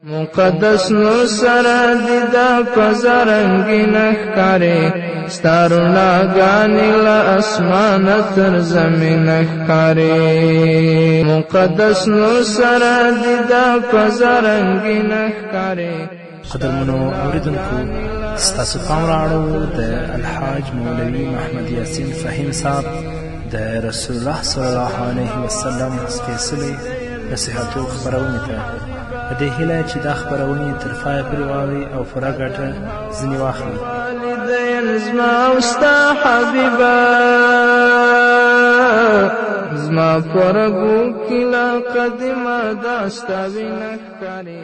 مقدس نور سره دیده پزا رنگین ښکاري ستا رڼاګانې له اسمانه تر زمینه ښکاري مقدس نور سره دیده پزا رنگین ښکاري. قدرمنو اوریدونکو، ستاسو پام راوړو د الحاج مولوي محمد یاسین فهیم صاحب د رسول الله صلی الله علیه وسلم سپېڅلې نصیحتو خپرونې ته په دې هیله چې دا خپرونې تر پایه پورې واورئ او پوره ګټه ځینې واخلئ. والدین زما او ستا حبیبه زما په رګو کې لا قدیمه دا ستا وینه ښکاري.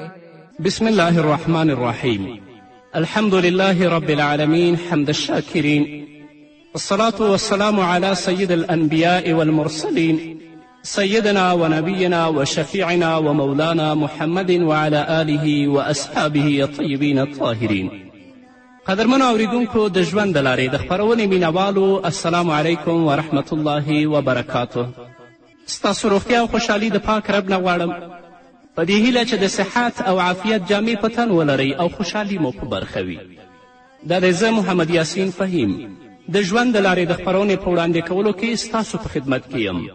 بسم الله الرحمن الرحيم. الحمد لله رب العالمين حمد الشاكرين، والصلاة والسلام على سيد الأنبياء والمرسلين سيدنا ونبينا وشفيعنا ومولانا محمد وعلى آله وأصحابه الطيبين الطاهرين. قدرمنو اوریدونکو د ژوند د لارې د خپرونې مینوالو، السلام علیکم ورحمة الله وبرکاته. ستاسو روغتیا او خوشحالي د پاک رب نه غواړم، په دې هیله چې د صحت او عافیت جامې په تن ولرئ او خوشحالي مو په برخه وي. دا دی زه محمد یاسین فهیم د ژوند د لارې د خپرونې په وړاندې کولو کې ستاسو په خدمت کې یم.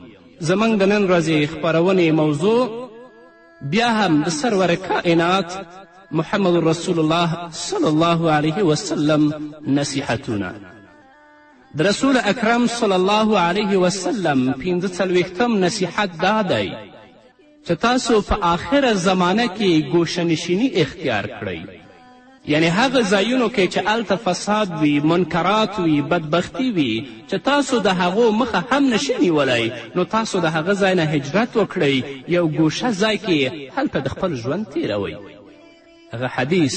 زموږ د نن ورځې خپرونې موضوع بیا هم د سرور کائنات محمد رسول الله صلی الله علیه وسلم نصیحتونه. د رسول اکرم صلی الله علیه وسلم 45م نصیحت دا دی چې تاسو په آخره زمانه کې ګوشهنشیني اختیار کړئ، یعنی هغه ځایونو کې چې هلته فساد وي، منکرات وي، بدبختی وي، چې تاسو د هغو مخه هم نشئ نیولی، نو تاسو د هغه ځای نه هجرت وکړئ، یو ګوشه ځای کې هلته د خپل ژوند تیروئ. هغه حدیث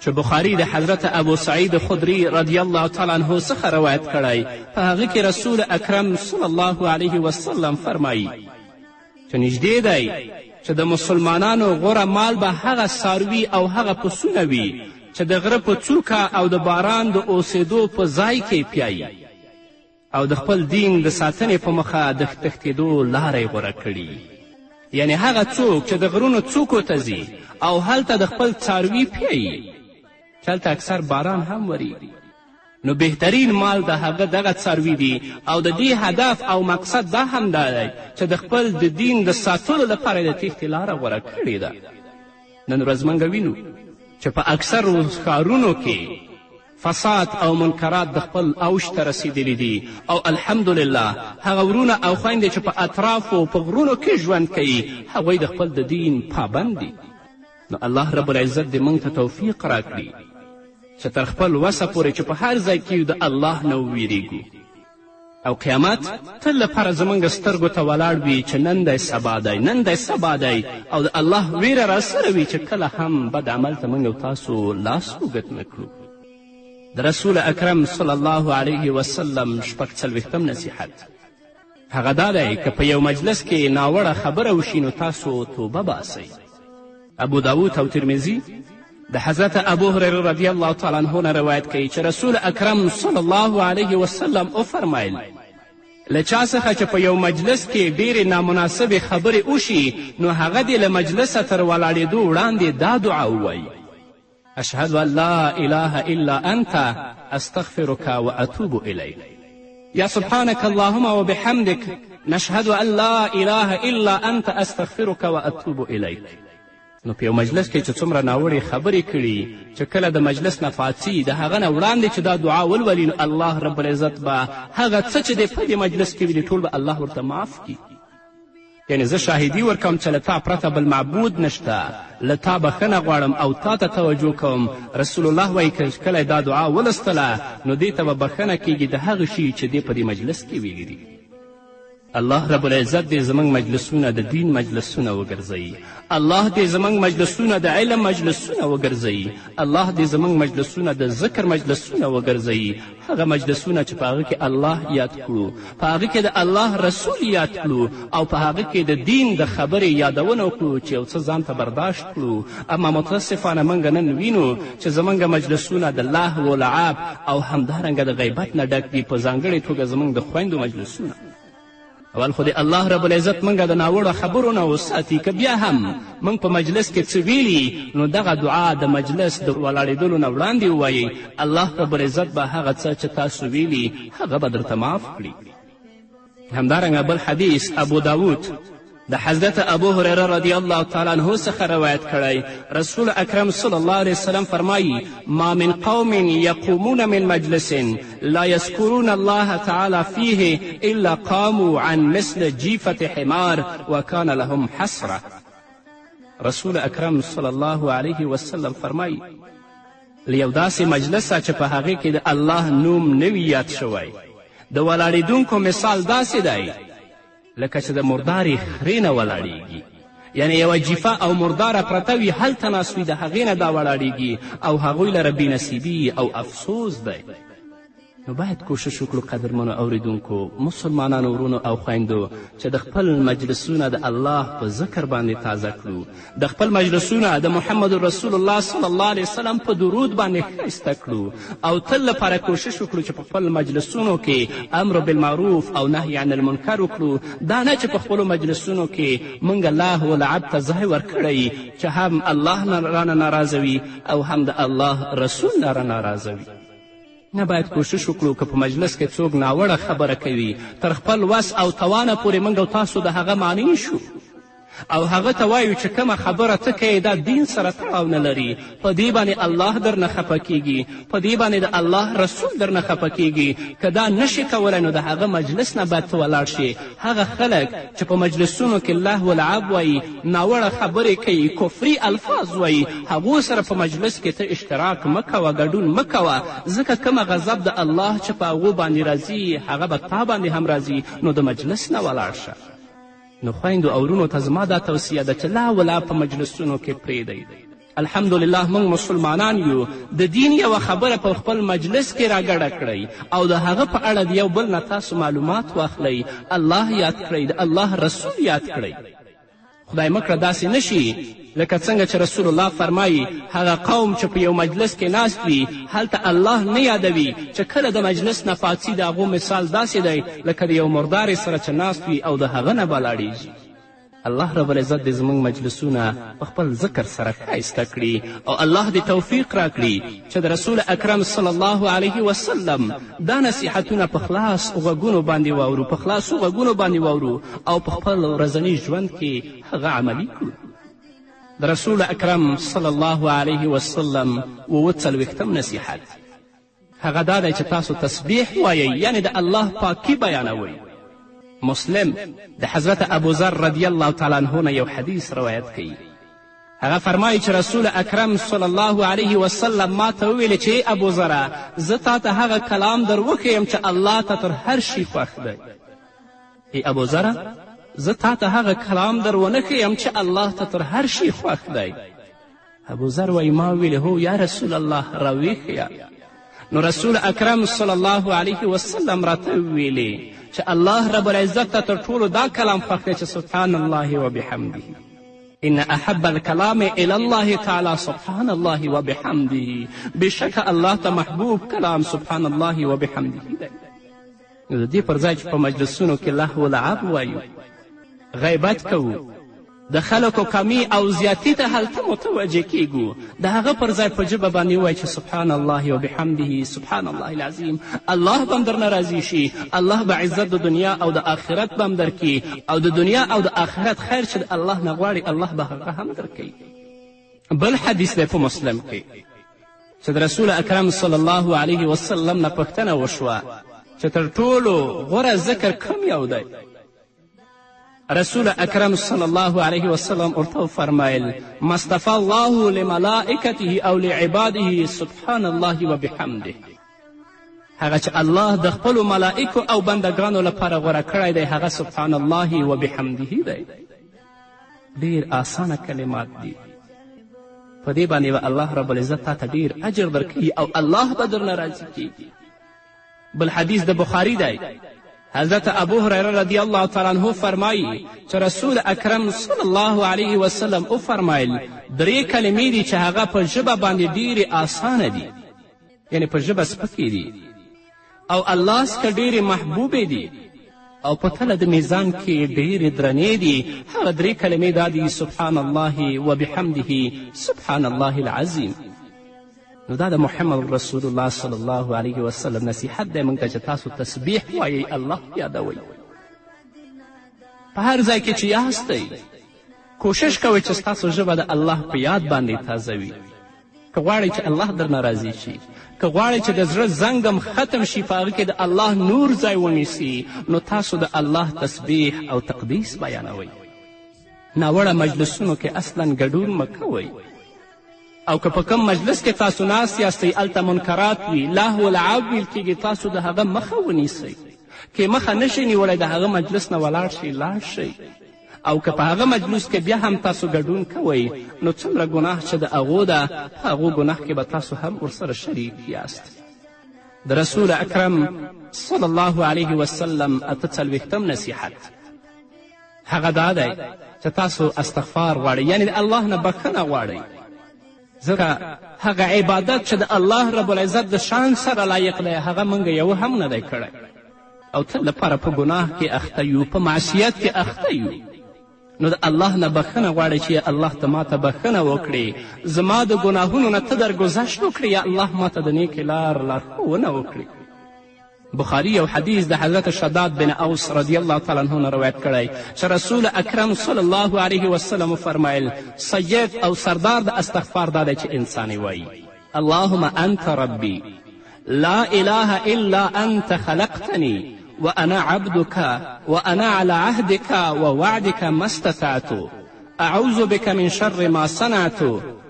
چې بخاري د حضرت ابو سعید خدری رضی الله تعالی عنه څخه روایت کړی، په هغه کې رسول اکرم صلی الله علیه وسلم فرمایي چې نږدې دی چې د مسلمانانو غوره مال به هغه څاروي او هغه پسونه وي چې د غره په څوکه او د باران د اوسېدو په ځای کې پیایي، او د خپل دین د ساتنې په مخه د تښتېدو لاره یې غوره کړي. یعنی هغه څوک چې د غرونو څوکو ته ځي او هلته د خپل څاروي پیایي، چې هلته اکثر باران هم وریږي، نو بهترین مال د هغه دغه څاروي دي، او د دې هدف او مقصد دا هم دا دی چې د خپل د دین د ساتلو لپاره د تیښتې لاره غوره کړې ده. نن ورځ موږ وینو چې په اکثرو ښارونو کې فساد او منکرات د خپل اوج ته رسیدلی دي، او الحمدلله هغه ورونه او خویندې چې په اطرافو په غرونو کې ژوند کوي، هغوی د خپل د دین پابند دي. نو الله رب العزت دې موږ ته توفیق راکړي چې تر خپل وسه پورې چې په هر ځای کې د الله نه وویریږو، او قیامت تل لپاره زموږ سترګو ته ولاړ وي چې نن دی سبا دی، نن دی سبا دی، او د الله ویره راسره وي چې کله هم بد عمل ته موږ او تاسو لاس اوږد نه کړو. د رسول اکرم صلی الله علیه وسلم 46م نصیحت هغه دا دی که په یو مجلس کې ناوړه خبره وشي نو تاسو توبه باسئ. ابو داود او ترمذي د حضرت ابو هریره رضی الله تعالی عنه نه روایت کوي چې رسول اکرم صلی الله علیه وسلم وفرمایل له چا څخه چې په یو مجلس کې ډیرې نامناسبې خبرې وشي نو هغه دې له مجلسه تر ولاړېدو وړاندې دا دعا ووایي: اشهد ان لا اله الا انت استغفرك واتوب الیک، یا سبحانك اللهم وبحمدك نشهد ان لا اله الا انت استغفرك واتوب الیک. نو په یو مجلس کې چې څومره ناوړې خبرې کړي، چې کله د مجلس نه پاڅي د هغه نه وړاندې چې دا دعا ولولي، نو الله رب العزت به هغه څه چې دی په دې مجلس کې وي ټول به الله ورته معاف کړي. یعنې زه شاهدي ورکوم چې له تا پرته بل معبود نشته، له تا بښنه غواړم او تا ته توجه کوم. رسول الله وایي که کله دا دعا ولستله نو دې ته به بښنه کیږي د هغه شي چې دی په دې مجلس کې ویلي دي. الله رب العزت دې زموږ مجلسونه د دین مجلسونه وګرځوي. الله دې زموږ مجلسونه د علم مجلسونه وګرځوي. الله دې زموږ مجلسونه د ذکر مجلسونه وګرځوي، هغه مجلسونه چې په هغه کې الله یاد کړو، په هغه کې د الله رسول یاد کړو، او په هغه کې د دین د خبرې یادونه وکړو چې یو څه ځان ته برداشت کړو. اما متاسفانه موږ نن وینو چې زموږ مجلسونه د لهو و لعب او همدارنګه د غیبت نه ډک دي، په ځانګړې توګه زموږ د خویندو مجلسونه. اول خو د الله رب العزت موږ د ناوړو خبرو نه وساتي که بیا هم موږ په مجلس کې څه ویلي نو دغه دعا د مجلس د ولاړېدلو نه وړاندې ووایئ. الله رب العزت به هغه څه چې تاسو ویلي هغه به درته معاف کړي. همدارنګه بل حدیث ابو داود د حضرت ابو هریره رضی الله تعالی عنه څخه روایت کړی. رسول اکرم صلی الله علیه وسلم فرمایي ما من قوم یقومون من مجلس لا یذکرون الله تعالی فیه الا قاموا عن مثل جیفة حمار وکان لهم حسره. رسول اکرم صلی الله علیه وسلم فرمایي له یو داسې مجلسه چې په هغې کې د الله نوم نه وي یاد شوی د ولاړېدونکو مثال داسې دی لکه چې د مردارې خرې نه ولاړیږي، یعنی یوه جیفه او مرداره پرته وي هلته ناست وي د هغې نه دا ولاړیږي او هغوی لره بېنصیبي او افسوس دی. نو باید کوشش وکړو قدرمنو اوریدونکو مسلمانانو ورونو او خویندو چې د خپل مجلسونه د الله په ذکر باندې تازه کړو، د خپل مجلسونه د محمد رسول الله صلی الله علیه وسلم په درود باندې ښایسته کړو او تل لپاره کوشش وکړو چې په خپل مجلسونو کې امر بالمعروف او نهی عن المنکر وکړو. دا نه چې په خپلو مجلسونو کې موږ الله ولعب ته ځای ورکړی چې هم الله رانه ناراضه وي او هم د الله رسول نه را ناراضه وي. نه باید کوشش وکړو که په مجلس کې څوک ناوړه خبره کوي تر خپل وس او توانه پورې موږ او تاسو د هغه معنی شو او هغه ته وایو چې کومه خبره ته کوې دا دین سره تړاو نه لري، په دې باندې الله درنه خفه کیږي، په دې باندې د الله رسول درنه خفه کیږي. که دا نشي کولی نو د هغه مجلس نه باید ته ولاړ شي. هغه خلک چې په مجلسونو کې الله ولعب وایي، ناوړه خبرې کوي، کفري الفاظ وایي، هغو سره په مجلس کې ته اشتراک مه کوه، ګډون مه کوه، ځکه کومه غضب د الله چې په هغو باندې راځي هغه به تا باندې هم راځي. نو د مجلس نه ولاړ شه. نو خویندو او ورونو ته زما دا توصیه ده چې لا ولا په مجلسونو کې پرېږدئ. الحمدلله موږ مسلمانان یو، د دین یوه خبره په خپل مجلس کې راګډه کړئ او د هغه په اړه د یو بل نه تاسو معلومات واخلئ، الله یاد کړئ، د الله رسول یاد کړئ. خدای مکړه داسې نشي لکه څنګه چې رسول الله فرمایي هغه قوم چې په یو مجلس کې ناست وي هلته الله نه یادوي چې کله د مجلس نه پاڅي د هغو مثال داسې دی لکه د یو مردارې سره چې ناست وي او د هغه نه بلاړیږي. الله رب العزت دې زموږ مجلسونه په خپل ذکر سره ښایسته کړي او الله دې توفیق راکړي چې د رسول اکرم صلی الله علیه وسلم دا نصیحتونه په خلاص غوږونو باندې واورو، په خلاصو غوږونو باندې واورو او په خپل ورځني ژوند کې هغه عملي کړو. د رسول اکرم صلی الله علیه وسلم 40 نصیحت هغه دا دی چې تاسو تسبیح وایئ، یعنی د الله پاکي بیانوئ. مسلم د حضرت ابوذر رضی الله تعالی عنه نه یو حدیث روایت کوي. هغه فرمایي چې رسول اکرم صلی الله علیه وسلم ما ته وویلې چې ای ابوذره زه تا ته هغه کلام در وښیم چې الله ته تر هر شي خوښ دی. ای ابوذره زه تا ته هغه کلام در ونه ښیم چې الله ته تر هر شي خوښ دی. ابوذر وایي ما ویلې هو یا رسول الله راویښیه. نو رسول اکرم صلی الله علیه وسلم راته وویلې چې الله رب العزت ته تر ټولو دا کلام خوښ دی چې سبحان الله وبحمده. ان احب الکلام الی الله تعالی سبحان الله وبحمده. بشکه الله ته محبوب کلام سبحان الله وبحمده دی. نو د دې پر ځای چې په مجلسونو کې لهو لعب وایو، غیبت کوو، د خلکو کمی او زیاتی ته هلته متوجه کیږو، د هغه پر ځای په ژبه باندې ووایي چې سبحان الله وبحمده سبحان الله العظیم. الله به هم درنه راضي شي، الله به عزت د دنیا او د آخرت به هم درکړي او د دنیا او د آخرت خیر چې د الله نه غواړي الله به هغه هم درکوي. بل حدیث دی په مسلم کې چې د رسول اکرم صلی الله علیه وسلم نه پوښتنه وشوه چې تر ټولو غوره ذکر کوم یو دی. رسول اکرم صلی الله علیه وسلم ورته وفرمیل ما اصطفى الله لملائکته او لعباده سبحان الله وبحمده. هغه چې الله د خپلو ملائکو او بندګانو لپاره غوره کړی دی هغه سبحان الله وبحمده دی. ډېر آسانه کلمات دي، په دې باندې به الله رب العزت تا ته ډېر اجر درکوي او الله به درنه راضي کیږي. بل حدیث د بخاري دی. حضرت ابو هریره رضی الله تعالی عنه فرمایي چې رسول اکرم صلی الله علیه وسلم وفرمایل 3 کلمې دي چې هغه په ژبه باندې ډېرې آسانه دي، یعنی په ژبه سپکې دي او الله څخه ډېرې محبوبې دي او په تله د میزان کې ډېرې درنې دي. هغه 3 کلمې دا دي: سبحان الله وبحمده سبحان الله العظیم. نو دا د محمد رسول الله صلی الله علیه وسلم نصیحت دی موږ ته چې تاسو تسبیح وایئ، الله یادوئ. په هر ځای کې چې یاستئ کوشش کوئ چې ستاسو ژبه د الله په یاد باندې تازه وي. که غواړئ چې الله درنه راضي شي، که غواړئ چې د زړه زنګم ختم شي، په هغه کې د الله نور ځای ونیسي، نو تاسو د الله تسبیح او تقدیس بیانوئ. ناوړه مجلسونو کې اصلا ګډون مه کوئ. او که په کم مجلس کې تاسو ناست یاستئ هلته منکرات وي، لهو لعب ویل کېږي، تاسو د هغه مخه ونیسئ. که مخه نشئ نیولی د هغه مجلس نه ولاړ شئ، لاړ شئ. او که په هغه مجلس کې بیا هم تاسو ګډون کوئ، نو څومره ګناه چې د هغو ده، په هغو ګناه کې به تاسو هم ورسره شریک یاست. د رسول اکرم صلی الله علیه وسلم 48 نصیحت هغه دا دی چې تاسو استغفار غواړئ، یعنې د الله نه بخښنه غواړئ. ځکه هغه عبادت چې د الله رب العزت د شان سره لایق دی، هغه موږ یو هم نه دی کړی. او تل لپاره په ګناه کې اخته یو، په معصیت کې اخته یو. نو د الله نه بخښنه غواړئ چې الله ته ما ته بخښنه وکړي، زما د ګناهونو نه ته درګذشت وکړي، یا الله ما ته د نیکې لارښوونه وکړي. بخاري یو حدیث د حضرت شداد بن اوس رضی الله تعالی عنه نه روایت کړی چې رسول اکرم صلی الله علیه وسلم وفرمیل سید او سردار د استغفار دا دی چې انسان وایي: اللهم انت ربی لا اله الا انت خلقتني وانا عبدك وانا على عهدك ووعدك ما استطعت اعوذ بك من شر ما صنعت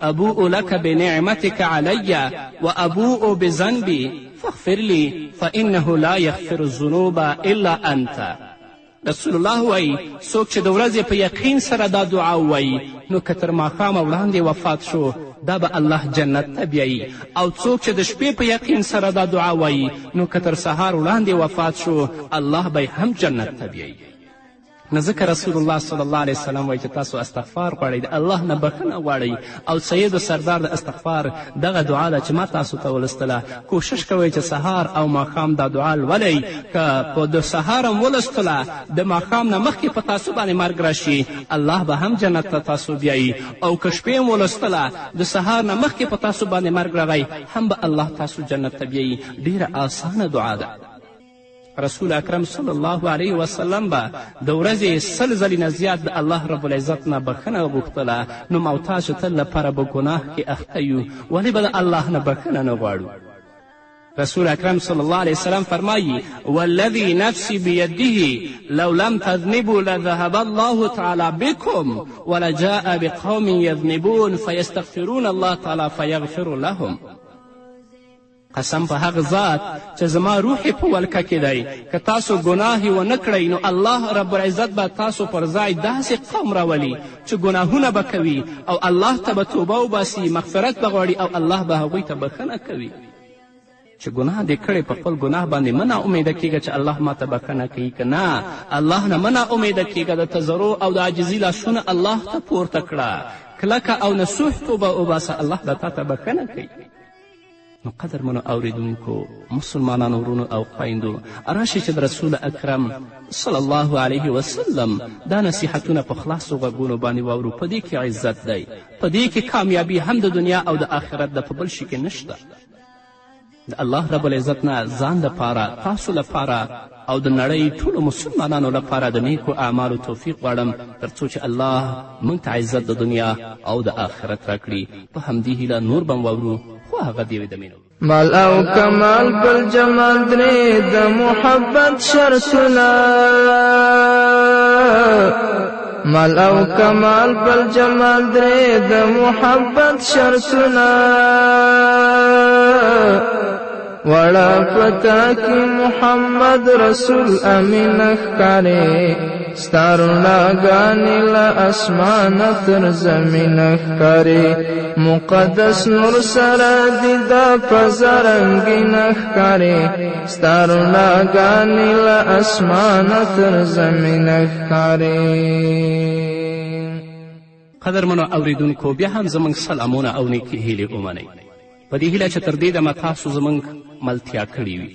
ابوء لك بنعمتك علي وابوء بذنبي فاغفر لي فانه لا يغفر الذنوب الا انت. رسول الله وایي څوک چې د ورځې په یقین سره دا دعا وایي، نو که تر ماښامه وړاندې وفات شو، دا به الله جنت ته بیایي. او څوک چې د شپې په یقین سره دا دعا وایي، نو که تر سهار وړاندې وفات شو، الله به هم جنت ته بیایي. نو ځکه رسول الله صلی الله علیه وسلم وایي چې تاسو استغفار غواړئ، د الله نه بخښنه غواړئ. او سید و سردار د استغفار دغه دعا ده چې ما تاسو ته ولستله. کوشش کوئ چې سهار او ماښام دا دعا لولئ. که په د سهار هم ولستله، د ماښام نه مخکې په تاسو باندې مرګ راشي، الله به هم جنت ته تاسو بیایي. او که شپې هم ولستله، د سهار نه مخکې په تاسو باندې مرګ راغی، هم به الله تاسو جنت ته بیایي. ډېره آسانه دعا ده. رسول اکرم صلی الله علیه وسلم به د ورځې 100 ځلې نه زیات د الله رب العزت نه بخښنه غوښتله. نو موتا چې تل لپاره به ګناه کې اخته یو، ولې به د الله نه بخښنه نه غواړو؟ رسول اکرم صلی الله علیه وسلم فرمایي: والذي نفسي بيده لو لم تذنبوا لذهب الله تعالی بكم ولجاء بقوم يذنبون فيستغفرون الله تعالی فيغفر لهم. قسم په هغه ذات چې زما روح په ولکه کې دی، که تاسو ګناه ونه کړئ، نو الله رب العزت به تاسو پر ځای داسې قوم راولي چې ګناهونه به کوي، او الله ته به توبه وباسي، مغفرت به غواړي، او الله به هغوی ته بخښنه کوي. چې ګناه دې کړی، په خپل ګناه باندې مه ناامیده کېږه چې الله ما ته بخښنه کوي. که نه، الله نه مه ناامیده کېږه. د تضرع او د عاجزي لاسونه الله ته پورته کړه، کلکه او نصوح توبه وباسه، الله به تا ته بخښنه کوي. نو قدرمنو اوریدونکو مسلمانانو ورونو او خویندو، راشئ چې د رسول اکرم صلی الله علیه وسلم دا نصیحتونه په خلاصو غوږونو باندې واورو. په دې کې عزت دی، په دې کې کامیابي هم د دنیا او د آخرت ده، په بل شي کې نشته. د الله رب العزت نه ځان دپاره، تاسو لپاره او د نړۍ ټولو مسلمانانو لپاره د نیکو اعمالو توفیق غواړم، تر څو چې الله موږ ته عزت د دنیا او د آخرت راکړي. په همدې هیله نور به واورو، خو هغه دیوې د مینو مال او کمال بل جمال درې د محبت شرطونه، مال او کمال بل جمال درې د محبت شرطونه، وړه پتا کې محمد رسول امین ښکاري، ستاروناګانې له اسمانه تر زمینه ښکاري، مقدس نور سره دی دا فضا رنګینه ښکاري، ستاروناګانې له اسمانه تر زمینه ښکاري. قدرمنو اوریدونکو، بیا هم زموږ سلامونه او نیکې هیلې ومنئ، په دې هیله چې تر دې دمه تاسو زموږ ملتیا کړې وي.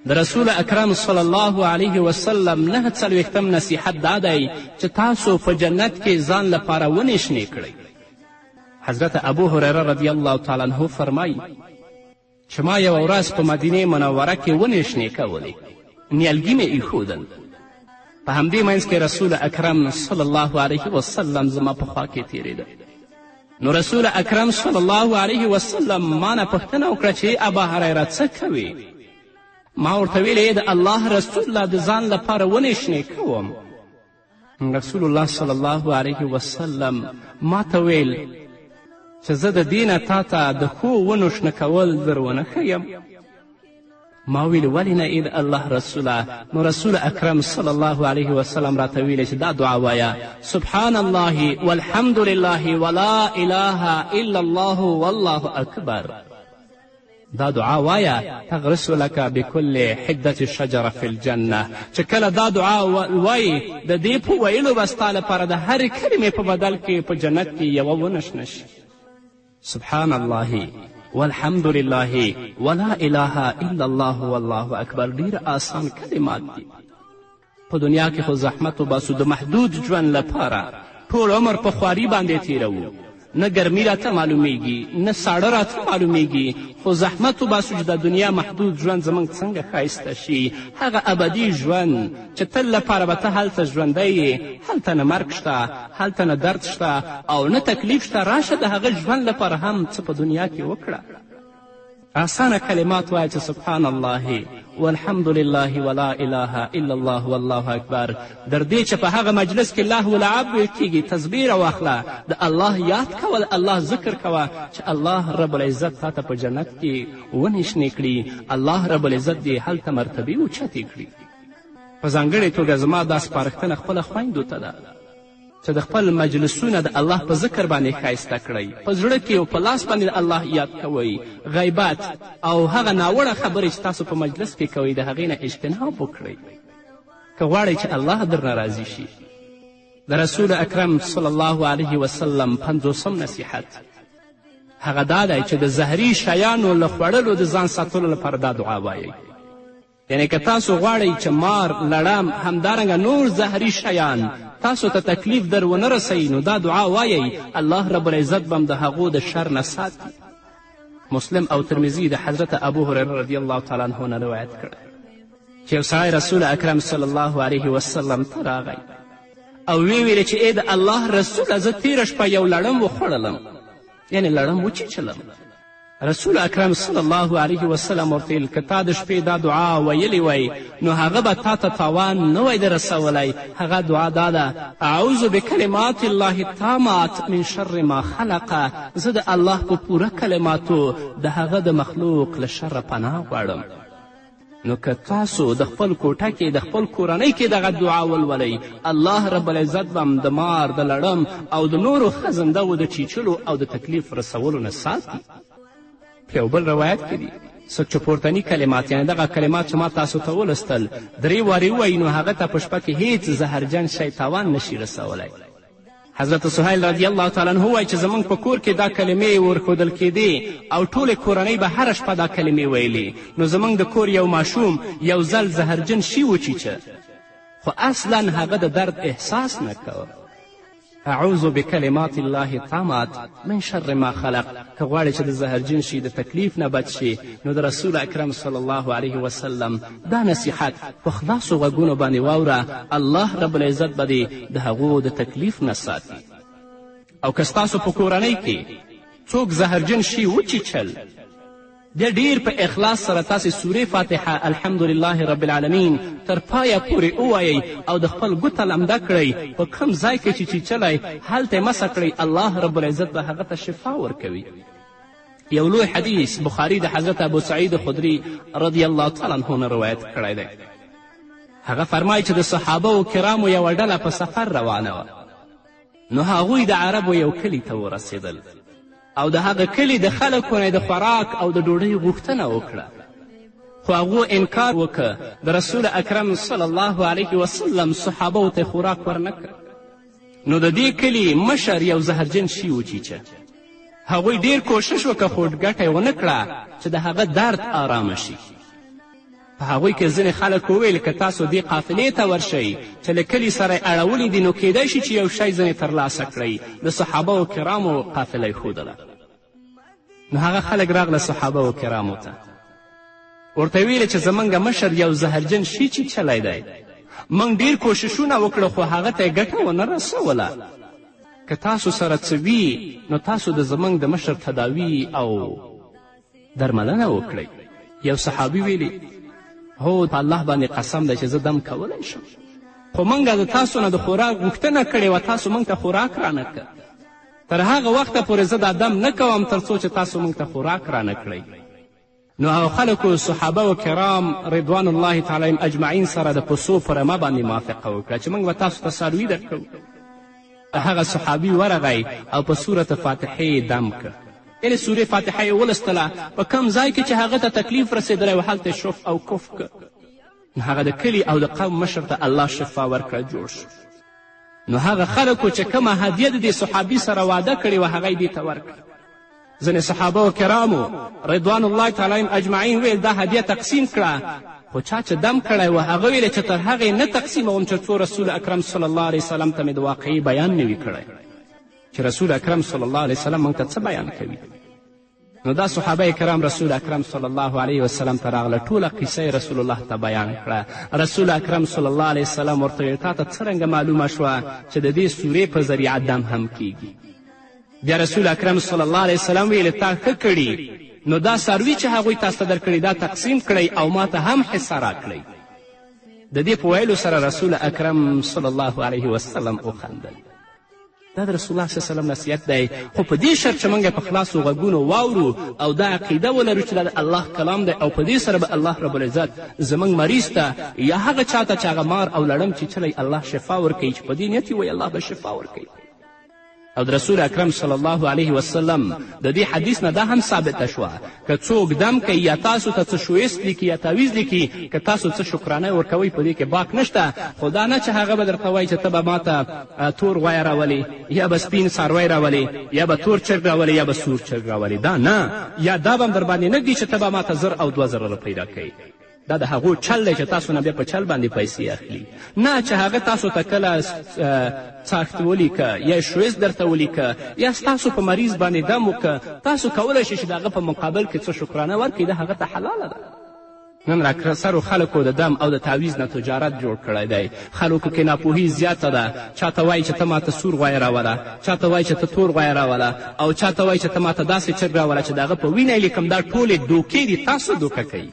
د رسول اکرم صلی الله علیه وسلم 49 نصیحت دا دی چې تاسو په جنت کې ځان لپاره ونې شنې کړئ. حضرت ابو هریره رضی الله تعالی عنه فرمایي چې ما یوه ورځ په مدینې منوره کې ونې شنې کولې، نیالګي مې ایښودل. په همدې منځ کې رسول اکرم صلی الله علیه وسلم زما په خوا کې تېرېده. نو رسول اکرم صلی الله علیه وسلم ما نه پوښتنه وکړه چې ابا هریره څه کوې؟ ما ورته ویلې د الله رسول الله د ځان لپاره ونې شنې کوم. رسول الله صلی الله علیه وسلم ما ته ویل چې زه د دې نه تا ته د ښو ونو شنه کول در ونه ښیم. ما ویل ولې نه ای د الله رسوله؟ نو رسول اکرم صلی الله علیه وسلم راته ویلې چې دا دعا وایه: سبحان الله والحمد لله ولا اله الا الله والله اکبر. دا دعا وایه تغرس لك بكل حدة شجرة في الجنة. چې کله دا دعا وایي د دې په ویلو به ستا لپاره د هرې کلمې په بدل کې په جنت کې یوه ونه شنه شي. سبحان الله والحمد لله ولا اله الا الله والله اکبر. ډیر آسان کلمات دي. په دنیا کې خو زحمت وباسو د محدود ژوند لپاره، ټول عمر په خواري باندې تیروو، نه ګرمي راته معلومیږي نه ساړه راته معلومیږي، خو زحمت وباسو چې د دنیا محدود ژوند زموږ څنګه ښایسته شي. هغه ابدي ژوند چې تل لپاره به ته هلته ژوندی یې، هلته نه مرګ شته، هلته نه درد شته او نه تکلیف شته. راشه د هغه ژوند لپاره هم څه په دنیا کې وکړه. آسانه کلمات وایه چې سبحان الله والحمد لله ولا اله الا الله والله اکبر. در دې چې په هغه مجلس کې لهو لعب کیږي، تسبیح راواخله، د الله یاد کول، الله ذکر کوه چې الله رب العزت تا ته په جنت کې ونې شنې کړي، الله رب العزت دې هلته مرتبې اوچتې کړي. په ځانګړې توګه زما دا سپارښتنه خپله خویندو ته ده چې د خپل مجلسونه د الله په ذکر باندې ښایسته کړئ، په زړه کې او په لاس باندې د الله یاد کوئ. غیبت او هغه ناوړه خبرې چې تاسو په مجلس کې کوئ د هغې نه اجتناب وکړئ که غواړئ چې الله درنه راضي شي. د رسول اکرم صلی الله علیه وسلم 50 نصیحت هغه دا دی چې د زهري شیانو له خوړلو د ځان ساتلو لپاره دا دعا وایئ. یعنې که تاسو غواړئ چې مار، لړم، همدارنګه نور زهري شیان تاسو ته تکلیف در ونه رسوي، نو دا دعا وایئ، الله رب العزت به هم د هغو د شر نه ساتي. مسلم او ترمذي د حضرت ابو هریره رضی الله تعالی عنه نه روایت کړی چې یو سړی رسول اکرم صلی الله علیه وسلم ته راغی او ویې ویلې چې ای د الله رسوله زه تېره شپه یو لړم وخوړلم، یعنې لړم وچیچلم. رسول اکرم صلی الله علیه وسلم ورته ویل که تا د شپې دا دعا ویلی وی نو هغه به تا ته تاوان نه وی در رسولی. هغه دعا دا ده: اعوذ بکلمات الله التامات من شر ما خلق. زه د الله په پوره کلماتو د هغه د مخلوق له شره پناه غواړم. نو که تاسو د خپل کوټه کې د خپل کورنۍ کې دغه دعا ولولئ، الله رب العزت به هم د مار، د لړم او د نورو خزندهو د چیچلو او د تکلیف رسولو نه ساتي. په یو بل روایت کې دي څوک چې پورتني کلمات، یعنې دغه کلمات چې ما تاسو ته ولوستل 3 وارې ووایي، نو هغه ته په شپه کې هیڅ زهرجن شی تاوان نشي رسولی. حضرت سهیل رضی الله تعالی عنه وایي چې زموږ په کور کې دا کلمې ورښودل کېدې او ټولې کورنۍ به هره شپه دا کلمې ویلې. نو زموږ د کور یو ماشوم یو ځل زهرجن شي وچیچه، خو اصلا هغه د درد احساس نه کوه. اعوذ بکلمات الله التامات من شر ما خلق. که غواړې چې د زهرجن شي، د تکلیف نه بچ شي، نو د رسول اکرم صلی الله علیه وسلم دا نصیحت په خلاصو غوږونو باندې واوره، الله رب العزت به دې د هغو د تکلیف نه ساتي. او که ستاسو په کورنۍ کې څوک زهرجن شي وچیچل، د ډیر په اخلاص سره تاسې سورې فاتحه الحمدلله رب العالمین تر پایه پورې ووایئ او د خپل ګوته لمده کړئ. په کوم ځای کې چې چیچلی هلته یې مسه کړئ، الله رب العزت به هغه ته شفا ورکوي. یو لوی حدیث بخاري د حضرت ابو سعید خدري رضی الله تعالی عنه نه روایت کړی دی. هغه فرمایي چې د صحابه کرامو یوه ډله په سفر روانه وه، نو هغوی د عربو یو کلي ته ورسېدل او د هغه کلي د خلکو نه د خوراک او د ډوډۍ غوښتنه وکړه، خو هغو انکار وکړه. د رسول اکرم صلی الله علیه وسلم صحابو ته خوراک ورنه کړ. نو د دې کلي مشر یو زهرجن شي وچیچه. هغوی ډیر کوشش وکړه خو ګټه یې ونه کړه چې د هغه درد آرامه شي. په هغوی کې ځینې خلک وویل که تاسو دې قافلې ته ورشئ چې له کلي سره یې اړولي دي نو کیدای شي چې یو شی ځینې ترلاسه کړئ. د صحابه و کرامو قافله یې ښودله. نو هغه خلک راغله صحابه و کرامو ته، ورته ویل چې زمونږ مشر یو زهرجن شي چلی دی، موږ ډیر کوششونه وکړه خو هغه ته یې ګټه ونه رسوله. که تاسو سره څه وي نو تاسو د زمونږ د مشر تداوي او درملنه وکړئ. یو صحابي ویلي هو په الله باندې قسم دی چې زه دم کولی شم، خو موږ د تاسو نه د خوراک غوښتنه کړې وه، تاسو موږ ته خوراک رانه کړه. تر هغه وخته پورې زه دا دم نه کوم تر څو چې تاسو موږ ته خوراک رانه کړئ. نو هغه خلکو صحابه و کرام رضوان الله تعالی اجمعین سره د پسو په رمه باندې موافقه وکړه چې موږ به تاسو ته څاروي درکوو. هغه صحابي ورغی او په سورت فاتحې دم که، یعنې سورې فاتحه یې ولستله، په کم ځای کې چې هغه ته تکلیف رسېدلی و هلته شف او کف که. نو هغه د کلي او د قوم مشر ته الله شفا ورکړه، جوړ شو. نو هغه خلکو چې کومه هدیه د دې صحابي سره واده کړې وه هغه یې دې ته ورکړه. ځینې صحابه و کرامو رضوان الله تعالی اجمعین ویل دا هدیه تقسیم کړه، خو چا چې دم کړی و هغه ویلې چې تر هغې نه تقسیموم چې څو رسول اکرم صلی الله علیه وسلم ته مې د واقعي بیان نه وي کړی چې رسول اکرم صلی الله علیه وسلم موږ ته څه بیان کوي. نو دا صحابه کرام رسول اکرم صلی الله علیه وسلم ته راغله، ټوله قصه رسول الله ته بیان کړه. رسول اکرم صلی الله علیه وسلم ورته ویل تا ته څرنګه معلومه شوه چې د دې سورې په ذریعه دم هم کیږي؟ بیا رسول اکرم صلی الله علیه وسلم ویل تا ښه کړي، نو دا څاروي چې هغوی تاسو ته درکړي دا تقسیم کړئ او ما ته هم حصه راکړئ. د دې په ویلو سره رسول اکرم صلی الله علیه وسلم وخندل. دا د رسول الله صلی الله علیه وسلم نصیحت دی، خو په دې شرط چې موږ په خلاصو غوږونو واورو او دا عقیده ولرو چې دا د الله کلام دی او په دې سره به الله رب العزت زموږ مریض ته یا هغه چا ته چې هغه مار او لړم چیچلی الله شفا ورکوي چې په دې نیت وایي الله به شفا ورکوي. او د رسول اکرم صلی الله علیه وسلم د دې حدیث نه دا هم ثابته شوه که څوک دم کوي یا تاسو ته څه شویست لیکي یا تعویز لیکي که تاسو څه شکرانه ورکوئ په دې کې باک نشته، خو دا نه چې هغه به درته وایي چې ته به ما ته تور غویه راولې یا به سپین څاروی راولې یا به تور چرګ راولې یا به سور چرګ راولې، دا نه، یا دا به هم در باندې نه ږدي چې ته به ما ته 1000 او 2000 روپۍ راکوي. دا د هغو چل دی چې تاسو نه بیا په چل باندې پیسې اخلي، نه چې هغه تاسو ته کله څاښت ولیکه یا شویز درته ولیکه یا ستاسو په مریض باندې دم وکه، تاسو کولی شئ چې د هغه په مقابل کې څه شکرانه ورکړئ، دا هغه ته حلاله ده. نن راکسرو خلکو د دم او د تعویز نه تجارت جوړ کړی دی. خلکو کې ناپوهي زیاته ده، چاته وایي چې ته ماته سور غویه راوله، چاته وایي چې ته تور غویه راوله او چاته وایي چې ته ماته داسې چرګ راوله چې د هغه په وینه یې لیکم. دا ټولې دوکې دي، تاسو دوکه کوي.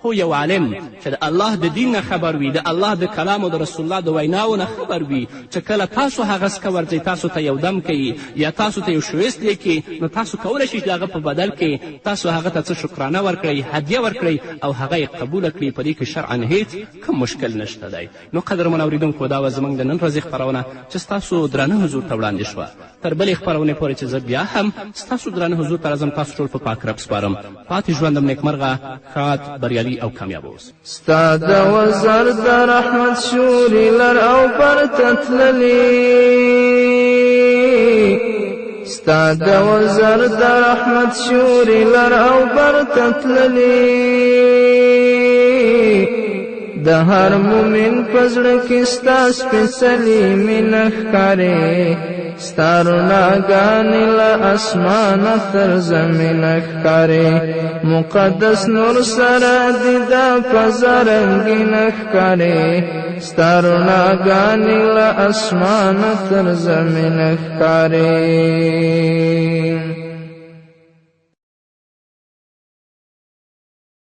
هو یو عالم چې د الله د دین نه خبر وي، د الله د کلام او د رسول الله د ویناو نه خبر وي، چې کله تاسو هغه څه ورځئ تاسو ته یو دم کوي یا تاسو ته یو شویست لیکي، نو تاسو کولی شئ چې د هغه په بدل کې تاسو هغه ته څه شکرانه ورکړئ، هدیه ورکړئ او هغه یې قبوله کړي. په دې کې شرعا هیڅ کوم مشکل نشته دی. نو قدرمن اورېدونکو دا وه زموږ د نن ورځې خپرونه چې ستاسو درانه حضور ته وړاندې شوه. تر بلې خپرونې پورې چې زه بیا هم ستاسو درانه حضور ته راځم، تاسو ټول په پاک رب سپارم. پاتې ژوندم نیکمرغه، ښاد، بریالي او کامیاب اوسئ. ستا د وزر د رحمت شوري لر او برته تللي، ستا د وزر د رحمت شوري لر او برته تللي، د هر مومن په زړه کې ستا سپېڅلې مینه ښکاري، ستا رڼاګانې له اسمانه تر زمینه ښکاري، مقدس نور سره دې دا فضا رنګینه ښکاري، ستا رڼاګانې له اسمانه تر زمینه ښکاري.